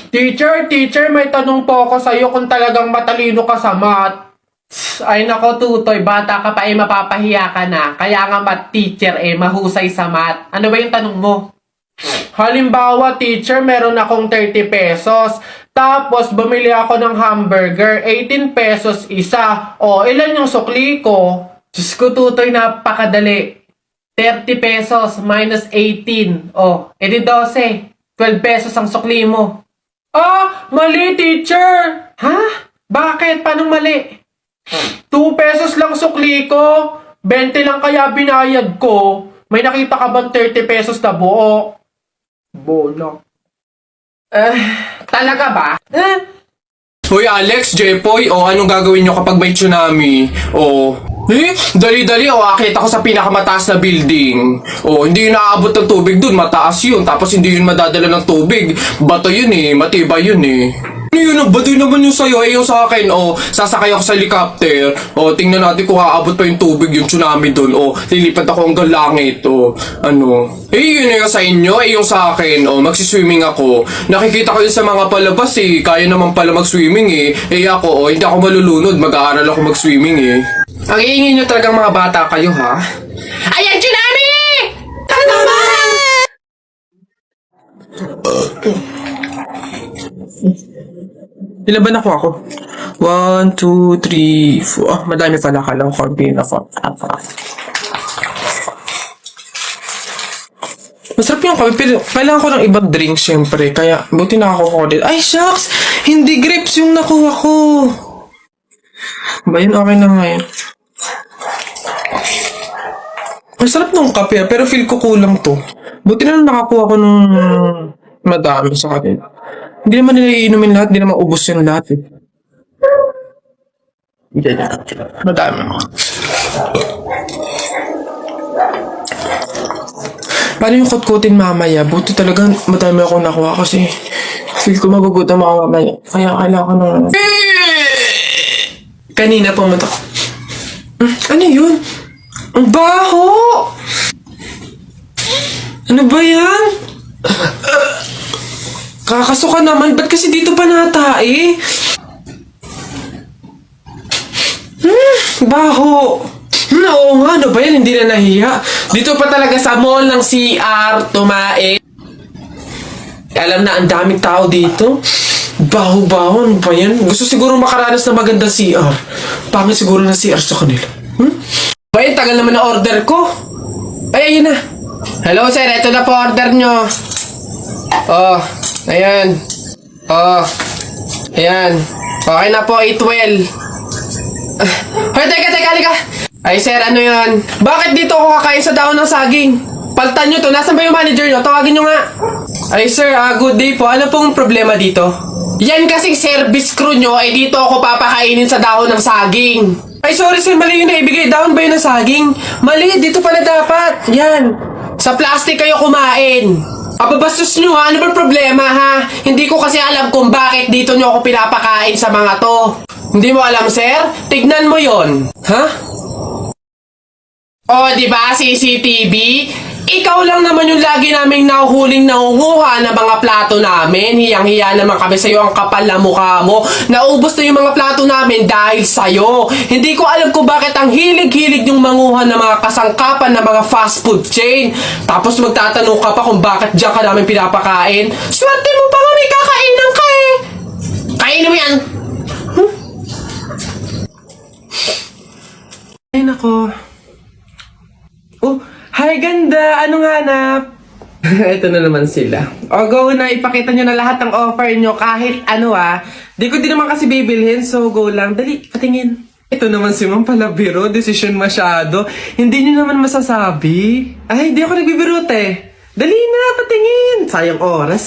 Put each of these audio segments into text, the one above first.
Teacher, may tanong po ako sa'yo kung talagang matalino ka sa math. Ay nako tutoy, bata ka pa mapapahiya ka na. Kaya nga math teacher mahusay sa math. Ano ba yung tanong mo? Halimbawa teacher, meron akong 30 pesos. Tapos bumili ako ng hamburger, 18 pesos isa. O, ilan yung sukli ko? Diyos ko tutoy, napakadali. 30 pesos minus 18. O, edi 12. 12 pesos ang sukli mo. Ah, mali teacher! Ha? Bakit? Paano mali? 2 pesos lang sukli ko. 20 lang kaya binayad ko. May nakita ka bang 30 pesos na buo? Bola. Talaga ba? Hoy Alex, Jepoy, anong gagawin nyo kapag may tsunami? Dali-dali, akit ako sa pinakamataas na building. Hindi yun naaabot ng tubig dun, mataas yun. Tapos hindi yun madadala ng tubig. Bato yun matibay yun Ano yun, bato naman yung sa'yo, yung sa akin, sasakay ako sa helicopter. Tingnan natin kung aabot pa yung tubig, yung tsunami dun. Lilipat ako hanggang langit, yun yung sa inyo, yung sa akin, magsiswimming ako. Nakikita ko yun sa mga palabas, kaya naman pala mag-swimming, ako, hindi ako malulunod, mag-aaral ako mag-swimming, Ang iingin nyo talagang mga bata kayo, ha? Ayan, tsunami! Ano ba? Ilan ba nakuha ko? 1, 2, 3, 4. Madami pala. Kala ko konti na 4. Masarap yung kape, pero kailangan ko ng ibang drink, syempre. Kaya, buti nakakuha ko din. Ay, shucks! Hindi grapes yung nakuha ko. Ba yun? Okay na nga yun. Masarap ng kape, pero feel ko kulang to. Buti na nakakuha ko ng madami sa kanila. Hindi naman nila iinumin lahat, hindi naman ubos yung lahat Madami. Paano yung kutkutin mamaya? Buti talaga madami ako nakuha kasi feel ko magugutom ako mamaya. Kaya kailangan ko ng... Kanina pumunta ko. Ano yun? Ang baho! Ano ba yan? Kakasuka naman. Ba't kasi dito pa natae? Baho! Oo nga, ano ba yan? Hindi na nahiya. Dito pa talaga sa mall ng CR tumae. Alam na, ang daming tao dito. Baho-baho, ano ba yan? Gusto siguro makaranas na magandang CR. Pangit siguro na CR sa kanila. Bayan, tagal naman na order ko. Ay, ayun na. Hello, sir. Ito na po order nyo. Ayan. Ayan. Okay na po, 812. Hoy, teka, halika. Ay, sir, ano yan? Bakit dito ako kakain sa daon ng saging? Paltan nyo to. Nasaan ba yung manager nyo? Tawagin nyo nga. Ay, sir, good day po. Ano pong problema dito? Yan kasing service crew nyo, dito ako papakainin sa dahon ng saging. Ay, sorry sir, mali yung naibigay. Dahon ba yun ng saging? Mali, dito pala dapat. Yan. Sa plastic kayo kumain. Ababastos nyo ha, ano ba problema ha? Hindi ko kasi alam kung bakit dito nyo ako pinapakain sa mga to. Hindi mo alam sir? Tignan mo yon. Ha? Diba CCTV? Ikaw lang naman yung lagi naming nahuhuling nangunguha ng mga plato namin. Hiyang-hiya naman kami sa'yo, ang kapal na mukha mo. Naubos na yung mga plato namin dahil sa'yo. Hindi ko alam kung bakit ang hilig-hilig yung manguha ng mga kasangkapan ng mga fast food chain. Tapos magtatanong ka pa kung bakit diyan ka namin pinapakain. Swerte mo pa nga may kakainan ka Kainin mo yan! Ay nako. Hi, ganda! Anong hanap? Ito na naman sila. Go na, ipakita nyo na lahat ng offer nyo kahit ano Di ko din naman kasi bibilhin, so go lang. Dali, patingin. Ito naman si Ma'am pala biro, decision masyado. Hindi nyo naman masasabi. Ay, di ako nagbibiro Dali na, patingin. Sayang oras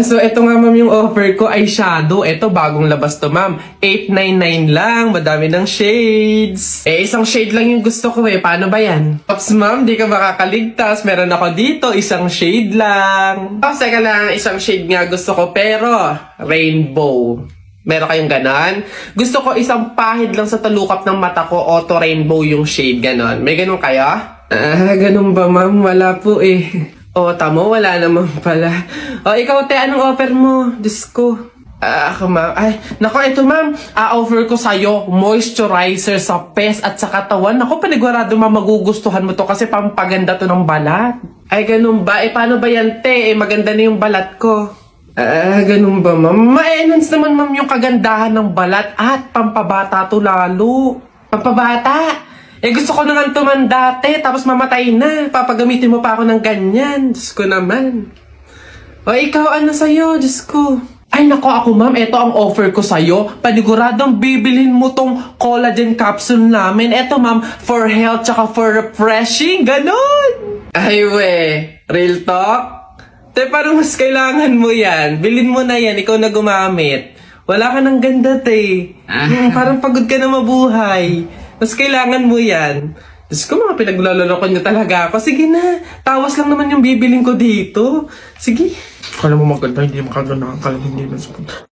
So, eto nga ma'am yung offer ko ay shadow. Eto, bagong labas to ma'am. 899 lang. Madami ng shades. Isang shade lang yung gusto ko Paano ba yan? Ops ma'am, di ka makakaligtas. Meron ako dito, isang shade lang. Teka lang, isang shade nga gusto ko. Pero, rainbow. Meron kayong ganon? Gusto ko isang pahid lang sa talukap ng mata ko. Auto rainbow yung shade, ganon. May ganon kayo? Ganon ba ma'am? Wala po O, tamo, wala naman pala. O, ikaw, te, anong offer mo? Diyos ko. Ako, ma'am. Ay, nako, ito, ma'am. A-offer ko sa'yo, moisturizer sa pes at sa katawan. Nako, panigurado, ma'am, magugustuhan mo to kasi pampaganda to ng balat. Ay, ganun ba? Eh, paano ba yan, te? Eh, maganda na yung balat ko. Ganun ba, ma'am? Ma-enhance naman, ma'am, yung kagandahan ng balat at pampabata to lalo. Pampabata? Eh, gusto ko naman tumanda, te, tapos mamatay na. Papagamitin mo pa ako ng ganyan. Diyos ko naman. O, ikaw, ano sa'yo? Diyos ko. Ay, nako ako, ma'am. Ito ang offer ko sa'yo. Paniguradong bibilhin mo tong collagen capsule namin. Ito, ma'am, for health tsaka for refreshing. Ganon. Ay, we. Real talk? Te, parang mas kailangan mo yan. Bilhin mo na yan. Ikaw na gumamit. Wala ka ng ganda, te. Parang pagod ka na mabuhay. Mas kailangan mo yan. Diyos ko, mga pinaglaloloko niyo talaga ako. Sige na. Tawas lang naman yung bibiling ko dito. Sige. Kala mo maganda, hindi makaganda. Kala mo hindi masakit.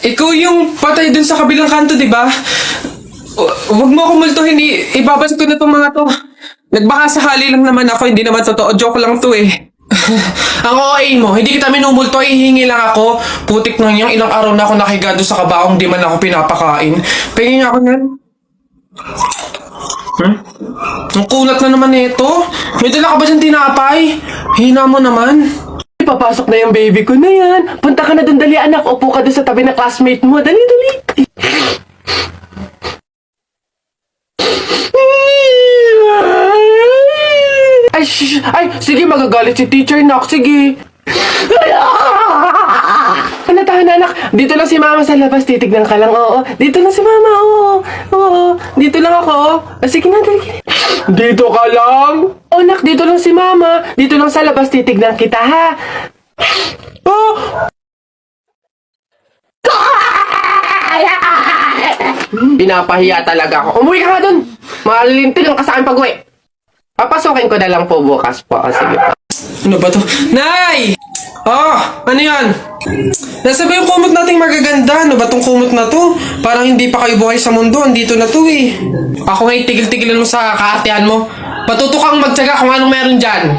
Ikaw yung patay dun sa kabilang kanto, di ba? Huwag mo ako multuhin, ibabas ko na tong mga to. Nagbaka sakali lang naman ako, hindi naman totoo. Joke lang to eh. Ang OA mo, hindi kita minumulto, hihingi lang ako. Putik na niyang ilang araw na ako nakiga doon sa kabaong di man ako pinapakain. Pingin ako yan. Ang kunat na naman ito. May dala ka ba dyan tinapay? Hina mo naman. Papasok na yung baby ko na yan. Punta ka na dun, dali anak. Upo ka dun sa tabi ng classmate mo. Dali, dali. Ay, ay, sige, magagalit si teacher, nak. Sige. Ano tayo, anak? Dito lang si mama sa labas. Titignan ka lang, oo. Dito lang si mama, oo. Oo, dito lang ako. Sige na, dali. Dito ka lang? Oh, nak, dito lang si mama. Dito lang sa labas, titignan kita, ha? Oh! Pinapahiya talaga ako. Umuwi ka nga dun! Malilintig ang kasaan pag-uwi. Papasukin ko na lang po bukas po. Sige po. Ano ba to? Nay! Oh, ano yan? Nasa ba yung kumot nating magaganda? Ano ba tong kumot na to? Parang hindi pa kayo buhay sa mundo. Andito na to eh. Ako ngayon tigil-tigilan mo sa kaartehan mo. Patuto kang magtsaga kung anong meron dyan.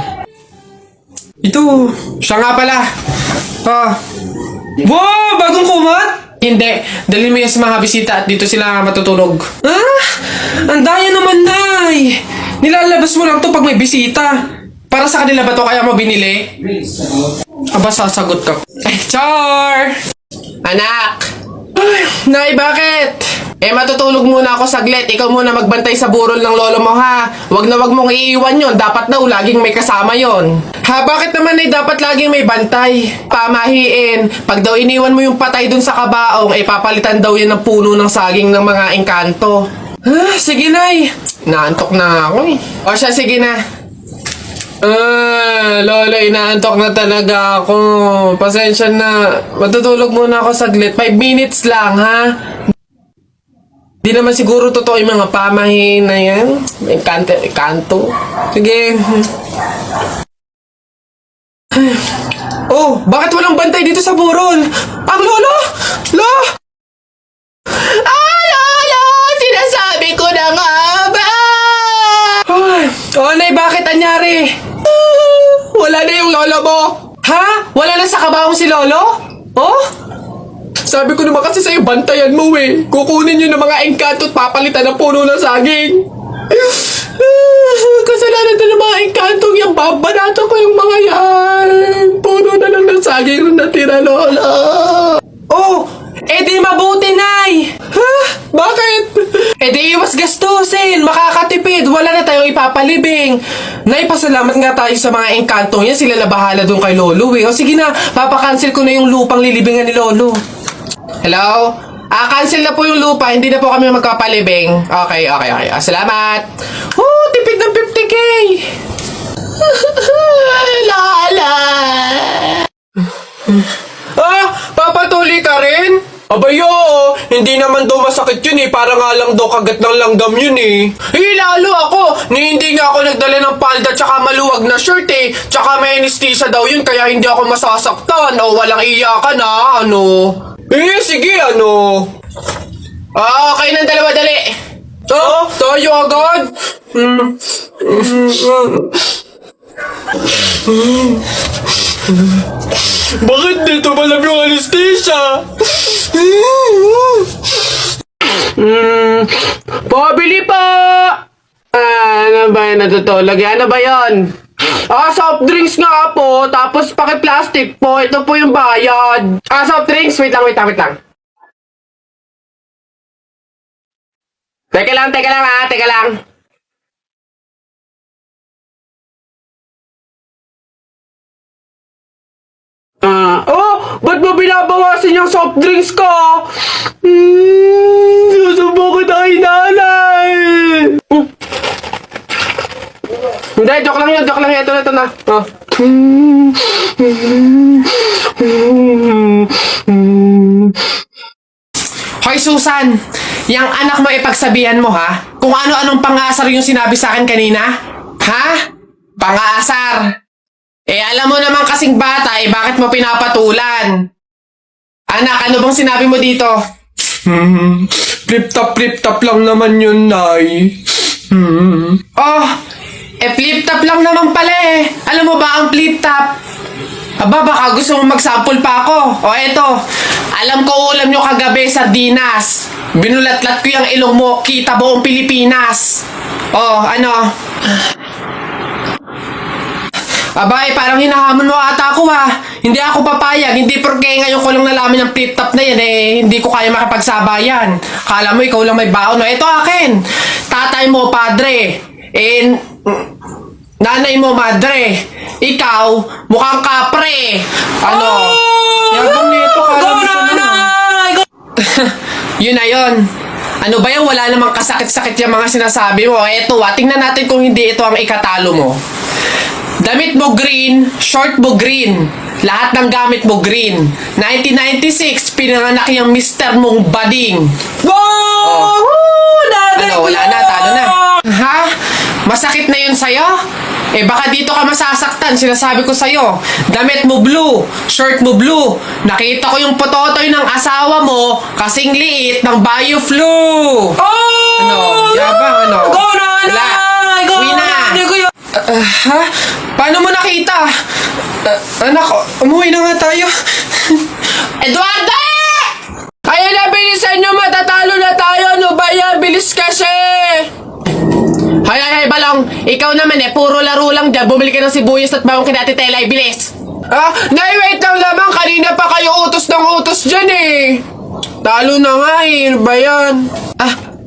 Ito, siya nga pala. Wow, bagong kumot? Hindi, dalhin mo yan sa mga bisita at dito sila matutulog. Ang daya naman, Nay! Nilalabas mo lang to pag may bisita. Para sa kanila ba to kaya mo binili? Aba, sasagot ka. Ay, Char! Anak! Ay, Nay, bakit? Eh, matutulog muna ako saglit. Ikaw muna magbantay sa burol ng lolo mo, ha? Wag na wag mong iiwan yon. Dapat daw laging may kasama yon. Ha, bakit naman ay dapat laging may bantay? Pamahiin. Pag daw iniwan mo yung patay dun sa kabaong, eh papalitan daw yan ng puno ng saging ng mga engkanto. Sige, Nay. Naantok na ako eh. O siya, sige na. Lolo, inaantok na talaga ako. Pasensya na. Matutulog muna ako saglit. 5 minutes lang, ha? Di naman siguro totoo yung mga pamahiin na yan. Kanto. Sige. Oh, bakit walang bantay dito sa burol? Ang lolo! Lo! Lolo! Sinasabi ko na nga ba? Oh, Nay, bakit anyari? Wala na yung lolo mo. Ha? Wala na sa kabaong si lolo? Oh? Sabi ko naman kasi sa'yo, bantayan mo eh. Kukunin nyo ng mga engkanto at papalitan ng puno ng saging. Kasalanan na ng mga engkantong yung babanato ko yung mga yan. Puno na lang ng saging nung natira, lola. Oh, edi mabuti, Nay. Ha? Bakit? Edi iwas gastusin, makakatipid, wala na tayong ipapalibing. Nay, pasalamat nga tayo sa mga engkantong yan. Sila na bahala doon kay lolo eh. O sige na, papakancel ko na yung lupang lilibingan ni lolo. Hello? Cancel na po yung lupa. Hindi na po kami magkapalibing. Okay. Salamat. Tipid ng 50K. Lala. Papatuloy ka rin? Abay, oo. Hindi naman daw masakit yun eh. Para nga lang daw kagat ng langgam yun eh. Eh, lalo ako. Hindi nga ako nagdala ng palda tsaka maluwag na shirt eh. Tsaka may anesthesia daw yun kaya hindi ako masasaktan. O walang iyakan ha. Ano? Eh, sige ano. Okay ng dalawa, dali. Tayo agad. Bakit dito malam yung anesthesia? Pabili pa! Ano ba yun natutulog? Ano ba yun? Soft drinks nga po, tapos paki-plastic po. Ito po yung bayad. Soft drinks. Wait lang. Teka lang. Ba't mo binabawasan yung soft drinks ko? Susubo kita kay nanay. Hindi, joke lang yun. Ito na. Hoy Susan, yung anak mo ipagsabihan mo ha? Kung ano-anong pang-aasar yung sinabi sa akin kanina? Ha? Pang-aasar. Alam mo naman kasing bata bakit mo pinapatulan? Anak, ano bang sinabi mo dito? Flip top lang naman yun, Nay. Flip top lang naman pala eh. Alam mo ba ang flip top? Aba, baka gusto mo mag-sample pa ako. Eto. Alam ko ulam nyo kagabi, sardinas. Binulatlat ko yung ilong mo, kita buong Pilipinas. Ano? Abay, parang hinahamon mo ata ako ha. Hindi ako papayag, hindi porke ngayon ko lang nalaman ng flip top na yan hindi ko kaya makipagsabayan. Kala mo ikaw lang may baon. Ito akin. Tatay mo, padre. Nanay mo, madre. Ikaw, mukhang kapre. Ano? Yabang nito, kala mo siya naman. Yun na yun. Ano ba yan? Wala namang kasakit-sakit yung mga sinasabi mo. Eto tingnan natin kung hindi ito ang ikatalo mo. Damit mo green, short mo green. Lahat ng gamit mo green. 1996, pinanganak yung mister mong bading. Wow! Ano, wala na, talo na. Ha? Masakit na yun sa'yo? Baka dito ka masasaktan, sinasabi ko sa'yo. Damit mo blue, shirt mo blue. Nakita ko yung pototoy ng asawa mo, kasing liit ng BioFlu. Ano? Yabang, ano? Wala. Uwi na. Ha? Paano mo nakita? Anak, umuwi na nga tayo. Eduardo! Ayan na, bilisan nyo, matatalo na tayo. Ano ba yan? Bilis kasi. Hay, Balong. Ikaw naman puro laro lang dyan. Bumili ka ng sibuyas at bawang kinatitela, bilis. Nay, wait lang naman. Kanina pa kayo utos ng utos dyan Talo na nga Ano ba yan?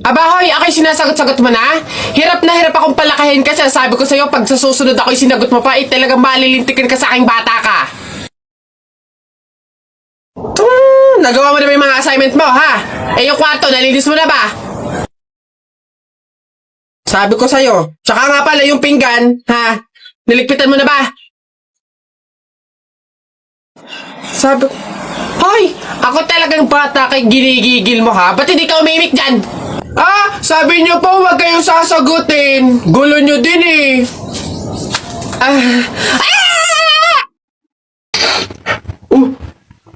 Hoy, ako'y sinasagot-sagot mo na? Hirap na hirap akong palakahin kasi sabi ko sa'yo, pag sa susunod ako'y sinagot mo pa, talagang malilintikin ka sa aking bata ka. Nagawa mo na ba yung mga assignment mo, ha? Yung kwarto, nalinis mo na ba? Sabi ko sa'yo, tsaka nga pala yung pinggan, ha? Niligpitan mo na ba? Sabi ko, hoy, ako talagang bata kay ginigigil mo, ha? Ba't hindi ka umimik dyan? Sabi niyo po huwag kayong sasagutin. Gulo niyo din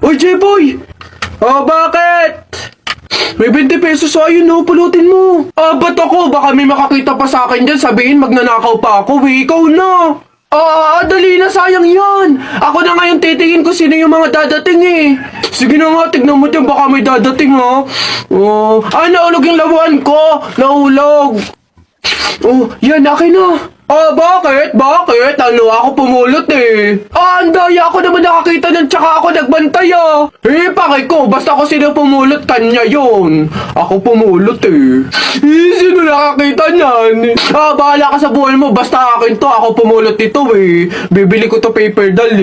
Uy, J-Boy! Bakit? May 20 pesos ayun pulutin mo. Ba't ako? Baka may makakita pa sa akin dyan, sabihin magnanakaw pa ako, ikaw na. Dali na, sayang yan. Ako na ngayon titingin ko sino yung mga dadating Sige na nga, tignan mo dyan, baka may dadating ha. Naulog yung labuan ko. Naulog. Yan, akin na. Bakit? Bakit? Ako pumulot ang daya ako naman nakakita ng tsaka ako nagbantay pakay ko, basta ako sino pumulot, kanya yun. Ako pumulot Sino nakakita niyan? Bahala ka sa buhay mo, basta akin to, ako pumulot ito Bibili ko to paper doll